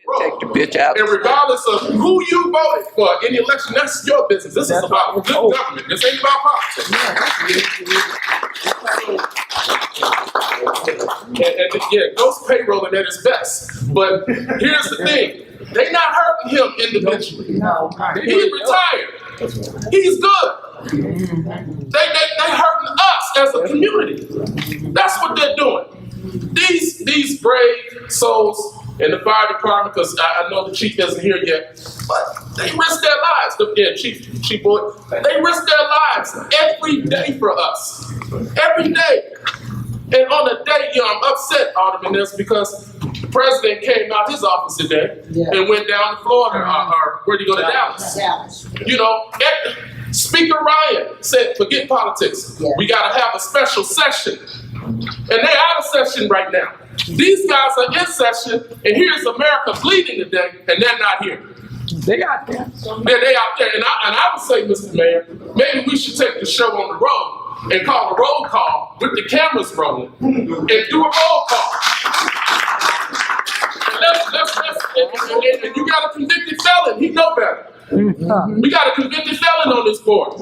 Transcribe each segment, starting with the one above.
roll. Take the bitch out. And regardless of who you voted for in the election, that's your business. This is about good government. This ain't about politics. And yeah, those payrolling at his best. But here's the thing. They not hurting him individually. No. He's retired. He's good. They hurting us as a community. That's what they're doing. These brave souls in the fire department, because I know the chief isn't here yet, but they risk their lives. Chief Boyd, they risk their lives every day for us. Every day. And on the day, I'm upset, Alderman, this because the president came out his office today and went down to Florida, or where'd he go to Dallas? Dallas. Speaker Ryan said, forget politics. Yeah. We got to have a special session. And they're out of session right now. These guys are in session, and here's America bleeding today, and they're not here. They out there. They out there. And I would say, Mr. Mayor, maybe we should take the show on the road and call a roll call with the cameras rolling and do a roll call. And you got a convicted felon. He know better. We got a convicted felon on this board.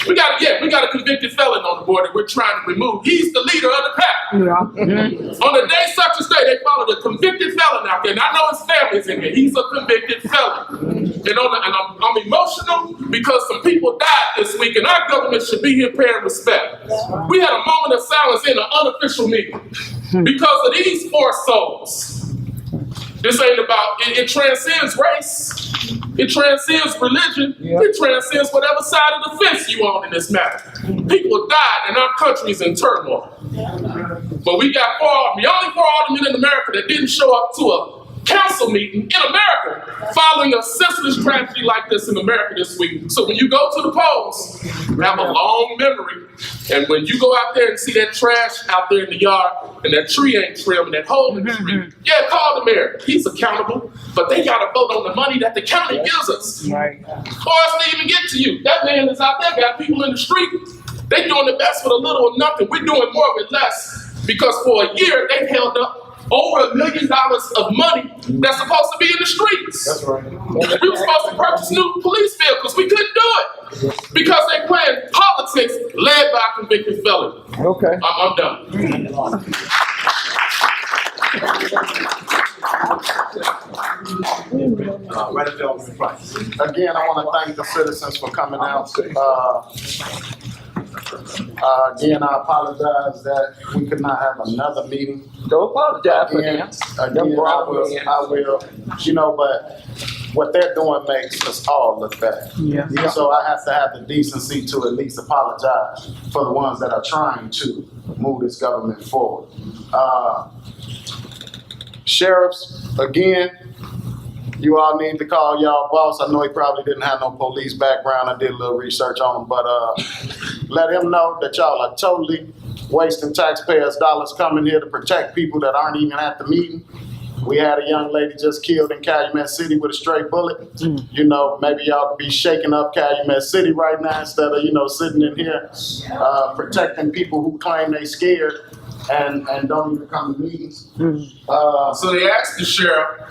We got a convicted felon on the board that we're trying to remove. He's the leader of the pack. On the day such as day, they followed a convicted felon out there. And I know his family's in here. He's a convicted felon. And I'm emotional because some people died this week, and our government should be here paying respect. We had a moment of silence in an unofficial meeting because of these four souls. This ain't about, it transcends race. It transcends religion. It transcends whatever side of the fence you on in this matter. People died and our country's in turmoil. But we got the only four aldermen in America that didn't show up to a council meeting in America following a senseless tragedy like this in America this week. So when you go to the polls, have a long memory. And when you go out there and see that trash out there in the yard and that tree ain't trimmed and that hole in the tree, call the mayor. He's accountable. But they got to vote on the money that the county gives us. Right. For us to even get to you. That man is out there, got people in the street. They doing the best with a little or nothing. We're doing more with less because for a year they've held up over $1 million of money that's supposed to be in the streets. That's right. We were supposed to purchase new police vehicles. We couldn't do it because they playing politics led by a convicted felon. Okay. I'm done. Again, I want to thank the citizens for coming out. Again, I apologize that we could not have another meeting. Don't apologize for them. Again, I will, but what they're doing makes us all look bad. Yeah. So I have to have the decency to at least apologize for the ones that are trying to move this government forward. Sheriffs, again, you all need to call y'all boss. I know he probably didn't have no police background. I did a little research on him, but let him know that y'all are totally wasting taxpayers' dollars coming here to protect people that aren't even at the meeting. We had a young lady just killed in Calumet City with a stray bullet. Maybe y'all could be shaking up Calumet City right now instead of, sitting in here protecting people who claim they scared and don't even come to meetings. So they asked the sheriff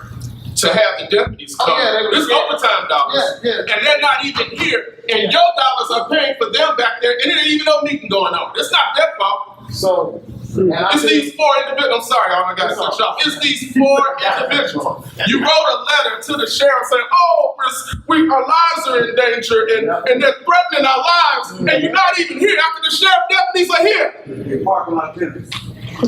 to have the deputies come. It's overtime dollars. And they're not even here. And your dollars are paying for them back there. And there ain't even no meeting going on. It's not their fault. So, it's these four individuals. I'm sorry, I got to cut you off. It's these four individuals. You wrote a letter to the sheriff saying, our lives are in danger and they're threatening our lives. And you're not even here after the sheriff deputies are here. you're parking lot tenants.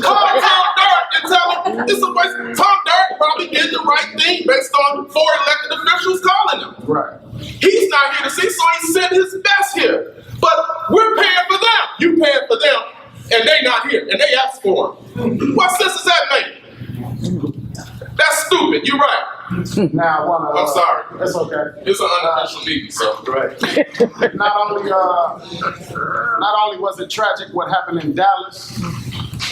Call Tom Dart and tell him it's a waste. Tom Dart probably did the right thing based on four elected officials calling him. Right. He's not here to see, so he sent his best here. But we're paying for them. You paying for them, and they not here, and they asked for him. What sense does that make? That's stupid. You're right. Now, I'm sorry. That's okay. It's an unofficial meeting, so. Right. Not only was it tragic what happened in Dallas,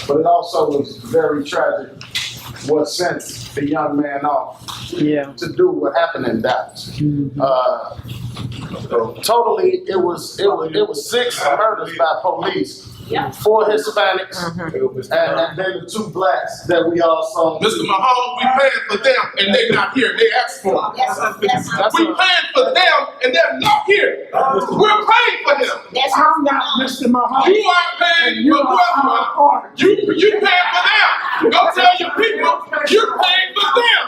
but it also was very tragic what sent the young man off to do what happened in Dallas. Totally, it was 6 murders by police 4 Hispanics, and then the 2 blacks that we all saw. Mr. Mahone, we paying for them and they not here. They asked for them. We paying for them and they're not here. We're paying for them. I'm not Mr. Mahoney. You are paying for whoever. You paying for them. Go tell your people you're paying for them.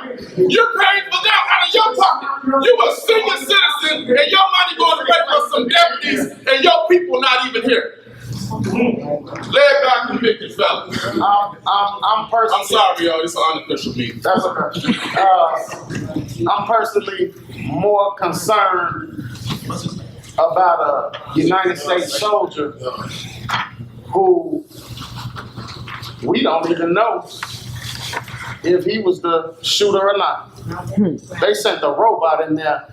You're paying for them out of your pocket. You a senior citizen and your money going to pay for some deputies and your people not even here. Led by convicted felons. I'm personally. I'm sorry, y'all. It's an unofficial meeting. That's okay. I'm personally more concerned about a United States soldier who we don't even know if he was the shooter or not. They sent a robot in there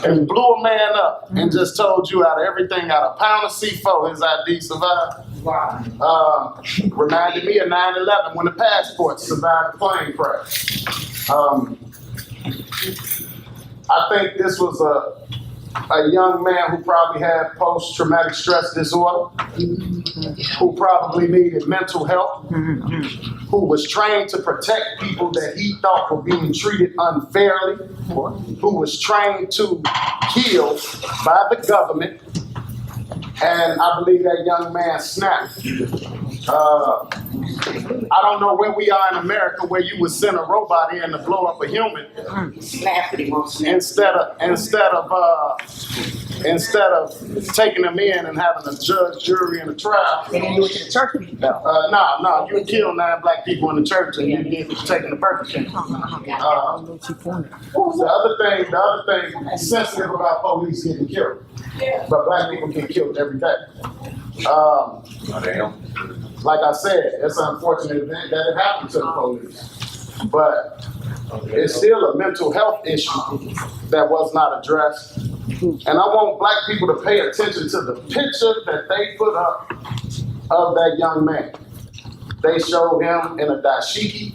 and blew a man up and just told you out of everything, out of a pound of C4, his ID survived. Reminded me of 9/11 when the passport survived the plane crash. I think this was a young man who probably had post-traumatic stress disorder, who probably needed mental help, who was trained to protect people that he thought were being treated unfairly, who was trained to kill by the government, and I believe that young man snapped. I don't know where we are in America where you would send a robot in to blow up a human instead of taking them in and having a judge, jury, and a trial. They didn't do it to the church people. No, you killed 9 black people in the church and you did taking the Burger King. The other thing sensitive about police getting killed, but black people get killed every day. Like I said, it's an unfortunate event that it happened to the police, but it's still a mental health issue that was not addressed. And I want black people to pay attention to the picture that they put up of that young man. They showed him in a dashiki,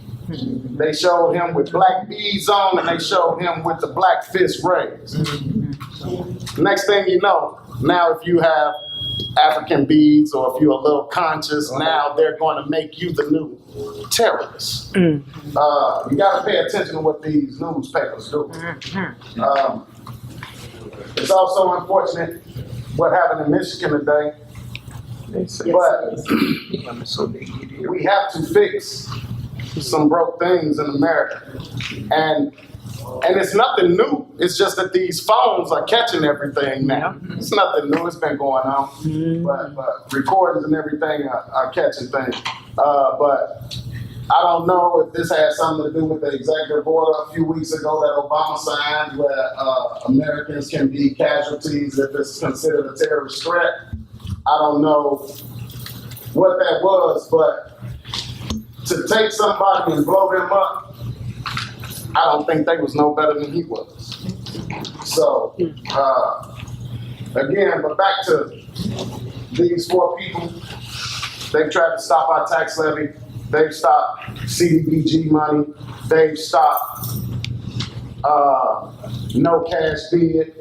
they showed him with black beads on, and they showed him with the black fist raised. Next thing you know, now if you have African beads or if you're a little conscious, now they're going to make you the new terrorist. You got to pay attention to what these newspapers do. It's also unfortunate what happened in Michigan today, but we have to fix some broke things in America. And it's nothing new. It's just that these phones are catching everything now. It's nothing new. It's been going on. But recordings and everything are catching things. But I don't know if this has something to do with the executive order a few weeks ago that Obama signed where Americans can be casualties if it's considered a terrorist threat. I don't know what that was, but to take somebody and blow them up, I don't think they was no better than he was. So, again, but back to these 4 people. They've tried to stop our tax levy. They've stopped CDBG money. They've stopped no cash bid.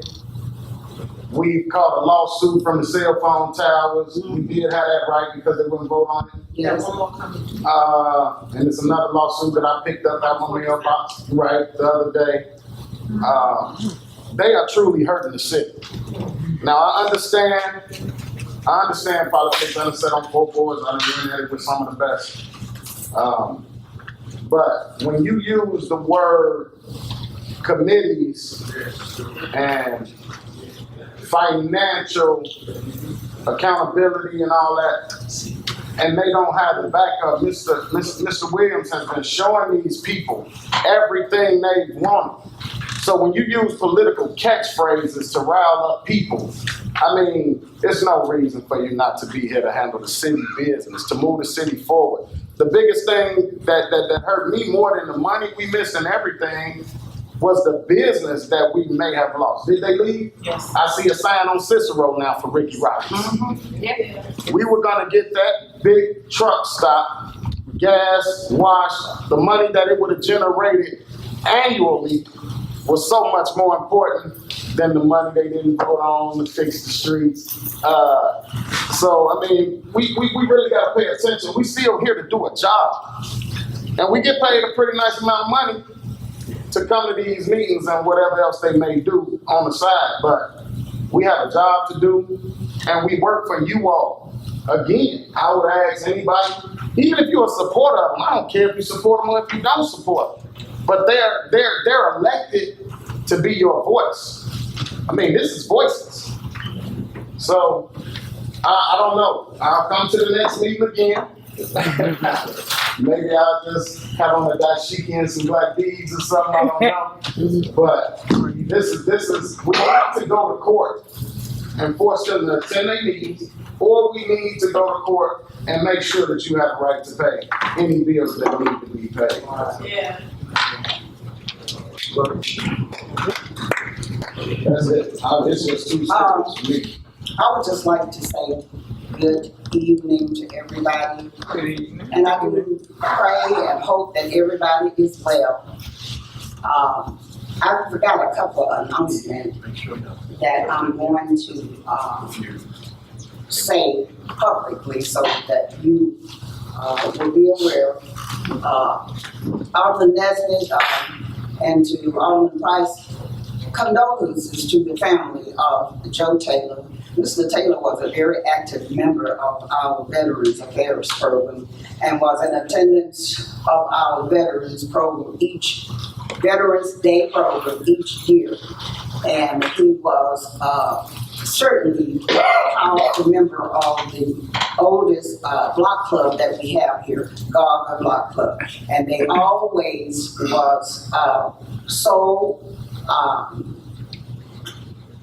We've caught a lawsuit from the cell phone towers. We did have that right because they wouldn't vote on it. And it's another lawsuit that I picked up out my mailbox the other day. They are truly hurting the city. Now I understand politics. I understand on 4 boards. I understand it with some of the best. But when you use the word committees and financial accountability and all that, and they don't have the backup. Mr. Williams has been showing these people everything they want. So when you use political catchphrases to rile up people, I mean, there's no reason for you not to be here to handle the city business, to move the city forward. The biggest thing that hurt me more than the money we missed and everything was the business that we may have lost. Did they leave? Yes. I see a sign on Cicero now for Ricky Roberts. We were gonna get that big truck stop, gas, wash, the money that it would have generated annually was so much more important than the money they didn't vote on to fix the streets. So, I mean, we really got to pay attention. We still here to do a job. And we get paid a pretty nice amount of money to come to these meetings and whatever else they may do on the side. But we have a job to do, and we work for you all. Again, I would ask anybody, even if you're a supporter of them, I don't care if you support them or if you don't support them, but they're elected to be your voice. I mean, this is voices. So, I don't know. I'll come to the next meeting again. Maybe I'll just have on a dashiki and some black beads or something, I don't know. But this is, we have to go to court and force them to attend their meetings, or we need to go to court and make sure that you have a right to pay any bills that need to be paid. Yeah. That's it. It's just too serious for me. I would just like to say good evening to everybody. Good evening. And I do pray and hope that everybody is well. I forgot a couple of announcements that I'm going to say publicly so that you will be aware. Alderman Nesbitt and to Alderman Price, condolences to the family of Joe Taylor. Mr. Taylor was a very active member of our Veterans Affairs program and was in attendance of our Veterans program Veterans Day program each year. And he was certainly a powerful member of the oldest block club that we have here, Garga Block Club. And they always was so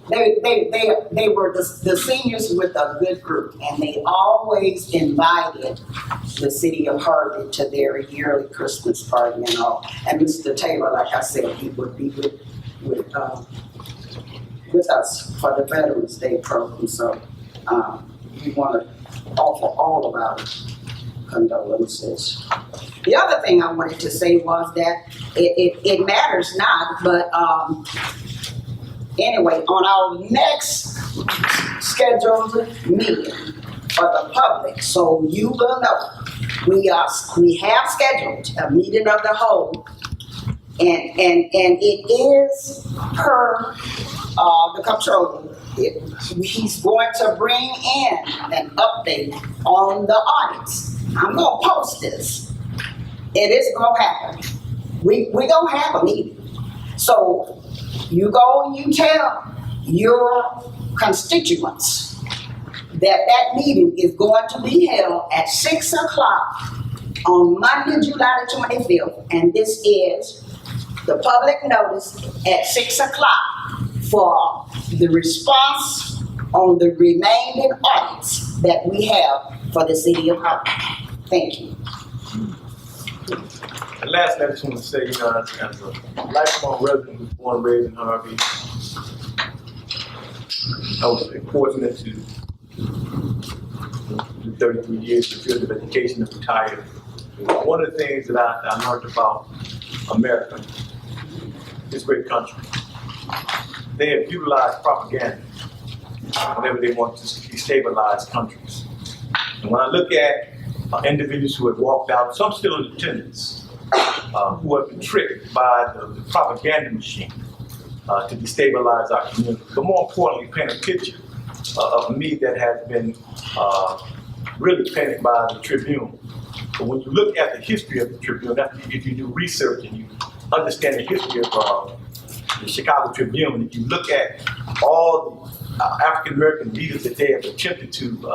they were the seniors with a good group, and they always invited the city of Harvey to their yearly Christmas party and all. And Mr. Taylor, like I said, he would be with us for the Veterans Day program. So we want to offer all of our condolences. The other thing I wanted to say was that it matters not, but anyway, on our next scheduled meeting for the public, so you will know, we have scheduled a meeting of the whole, and it is per the comptroller. He's going to bring in an update on the audits. I'm gonna post this. It is gonna happen. We gonna have a meeting. So you go and you tell your constituents that meeting is going to be held at 6 o'clock on Monday, July the 25th. And this is the public notice at 6 o'clock for the response on the remaining audits that we have for the city of Harvey. Thank you. And lastly, I just want to say, as a lifelong resident who was born and raised in Harvey, I was fortunate to do 33 years in the field of education and retired. One of the things that I learned about America, this great country, they have utilized propaganda whenever they want to destabilize countries. And when I look at individuals who have walked out, some still in attendance, who have been tricked by the propaganda machine to destabilize our community, but more importantly, paint a picture of me that has been really painted by the Tribune. But when you look at the history of the Tribune, if you do research and you understand the history of the Chicago Tribune, if you look at all the African American leaders that they have attempted to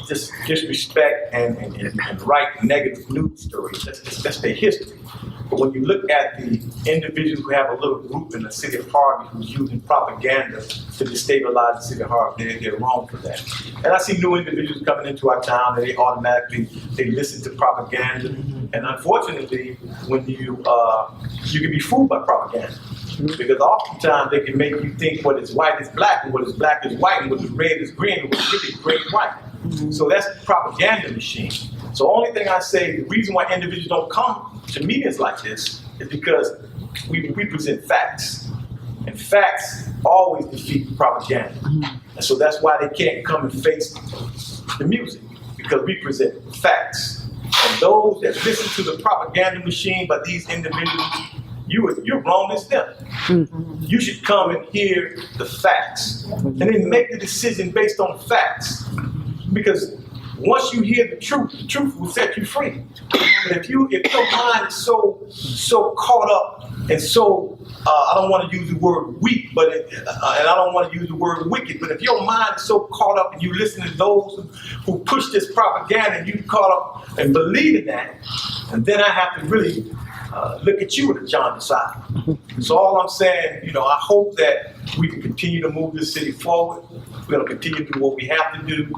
just disrespect and write negative news stories, that's their history. But when you look at the individuals who have a little group in the city of Harvey who's using propaganda to destabilize the city of Harvey, they're wrong for that. And I see new individuals coming into our town and they automatically, they listen to propaganda. And unfortunately, when you can be fooled by propaganda. Because oftentimes they can make you think what is white is black, and what is black is white, and what is red is green, and what is really green is white. So that's the propaganda machine. So only thing I say, the reason why individuals don't come to meetings like this is because we present facts. And facts always defeat propaganda. And so that's why they can't come and face the music, because we present facts. And those that listen to the propaganda machine by these individuals, you're wrong as them. You should come and hear the facts and then make the decision based on facts. Because once you hear the truth will set you free. But if your mind is so caught up and so I don't want to use the word weak, but and I don't want to use the word wicked, but if your mind is so caught up and you listen to those who push this propaganda and you caught up and believe in that, and then I have to really look at you with a jaundiced eye. So all I'm saying, I hope that we can continue to move this city forward. We're going to continue to do what we have to do.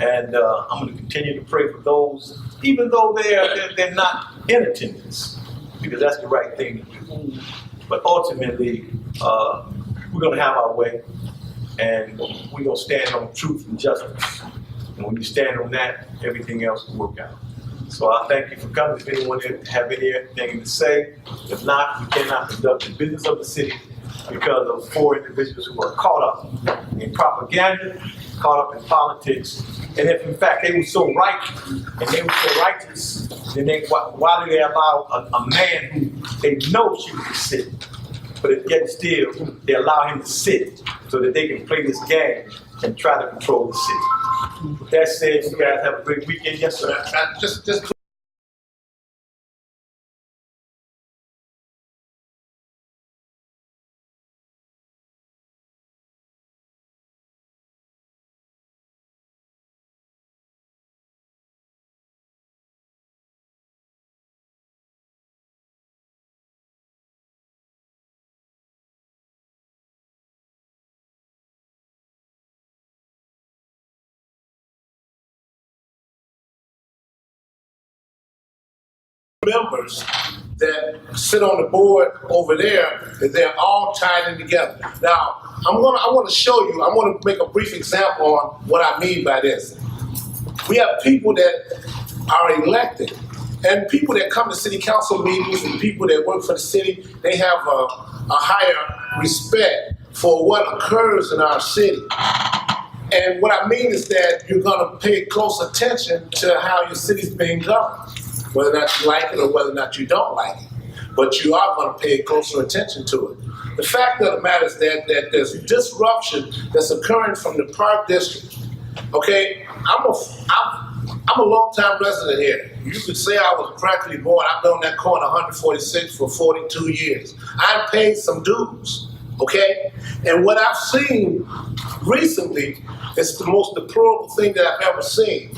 And I'm going to continue to pray for those, even though they're not in attendance, because that's the right thing to do. But ultimately, we're going to have our way, and we're going to stand on truth and justice. And when you stand on that, everything else will work out. So I thank you for coming. If anyone have anything to say, if not, we cannot conduct the business of the city because of 4 individuals who are caught up in propaganda, caught up in politics. And if in fact they were so right and they were so righteous, then why do they allow a man who they know should be sitting, but yet still they allow him to sit so that they can play this game and try to control the city? With that said, you guys have a great weekend. Yes, sir. Just members that sit on the board over there, that they're all tied in together. Now, I want to show you, I want to make a brief example on what I mean by this. We have people that are elected, and people that come to city council meetings and people that work for the city, they have a higher respect for what occurs in our city. And what I mean is that you're going to pay close attention to how your city's being governed, whether or not you like it or whether or not you don't like it. But you are going to pay closer attention to it. The fact of the matter is that there's disruption that's occurring from the Park District. Okay, I'm a long-time resident here. You could say I was practically born. I've been on that corner 146 for 42 years. I've paid some dues. Okay, and what I've seen recently is the most deplorable thing that I've ever seen.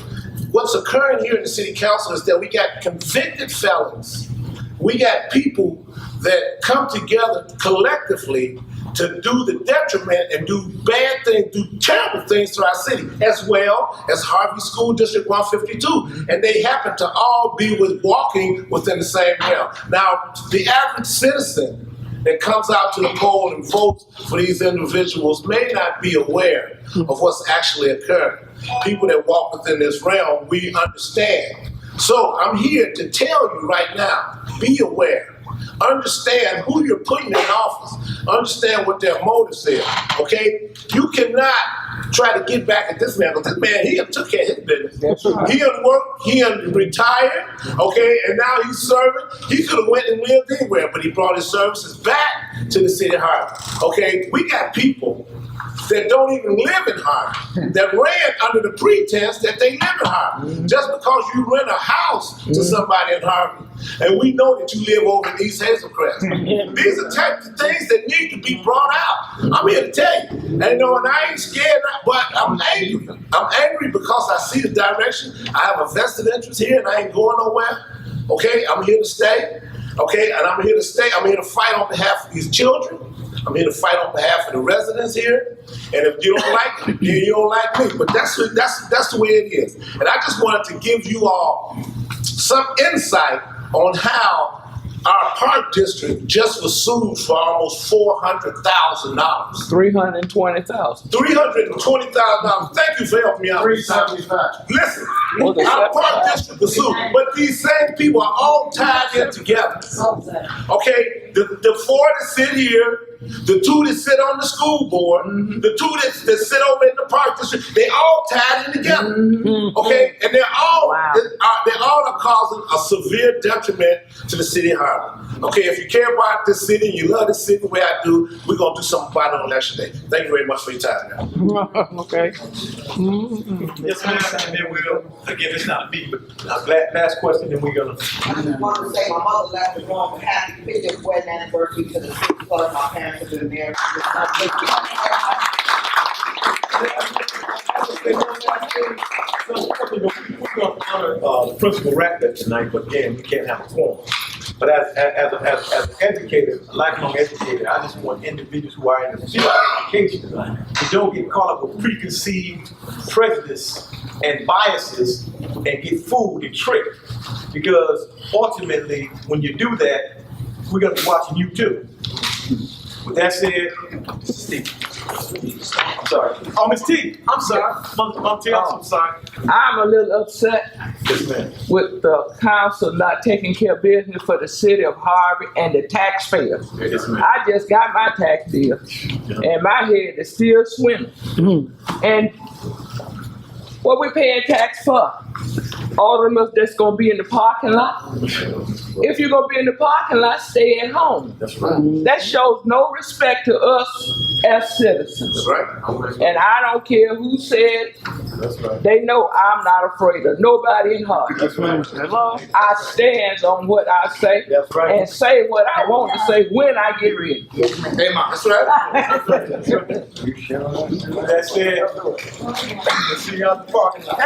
What's occurring here in the city council is that we got convicted felons. We got people that come together collectively to do the detriment and do bad things, do terrible things to our city, as well as Harvey School District 152. And they happen to all be walking within the same realm. Now, the average citizen that comes out to the poll and votes for these individuals may not be aware of what's actually occurring. People that walk within this realm, we understand. So I'm here to tell you right now, be aware. Understand who you're putting in office. Understand what their motives is, okay? You cannot try to get back at this man, because this man, he took care of his business. That's right. He had worked, he had retired, okay, and now he's serving. He could have went and lived anywhere, but he brought his services back to the city of Harvey, okay? We got people that don't even live in Harvey, that ran under the pretense that they live in Harvey. Just because you rent a house to somebody in Harvey, and we know that you live over in East Hazelcrest. These are types of things that need to be brought out. I'm here to tell you. And and I ain't scared, but I'm angry. I'm angry because I see the direction. I have a vested interest here and I ain't going nowhere. Okay, I'm here to stay. Okay, and I'm here to stay. I'm here to fight on behalf of these children. I'm here to fight on behalf of the residents here. And if you don't like it, then you don't like me. But that's the way it is. And I just wanted to give you all some insight on how our park district just was sued for almost $400,000. 320,000. $320,000. Thank you for helping me out. 375. Listen, Well, the our park 75. district was sued, but these same people are all tied in together. Okay, the four that sit here, the two that sit on the school board, the two that sit over in the park district, they all tied in together. Okay, and they're all are causing a severe detriment to the city of Harlem. Okay, if you care about this city, you love this city the way I do, we're gonna do something about it on election day. Thank you very much for your time, man. Okay. Yes, ma'am, and then we'll, again, it's not a meeting, but last question, then we're gonna. I just wanted to say my mother left the room with happy 50th wedding anniversary to the city clerk. My parents have been married. We're gonna honor Principal Ratcliffe tonight, but again, we can't have a quorum. But as an educator, a lifelong educator, I just want individuals who are in the field of education to don't get caught up with preconceived prejudice and biases and get fooled and tricked. Because ultimately, when you do that, we're gonna be watching you too. With that said, Steve. I'm sorry. Oh, Ms. T, I'm sorry. Mom T, I'm so sorry. I'm a little upset Yes, ma'am. with the council not taking care of business for the city of Harvey and the taxpayers. Yes, ma'am. I just got my tax bill, and my head is still swimming. And what we paying tax for? All of us that's gonna be in the parking lot. If you're gonna be in the parking lot, stay at home. That's right. That shows no respect to us as citizens. That's right. And I don't care who said, That's right. they know I'm not afraid of nobody in Harvey. That's right. I stand on what I say That's right. and say what I want to say when I get ready. Hey, Ma, that's right. With that said, we'll see you out the parking lot.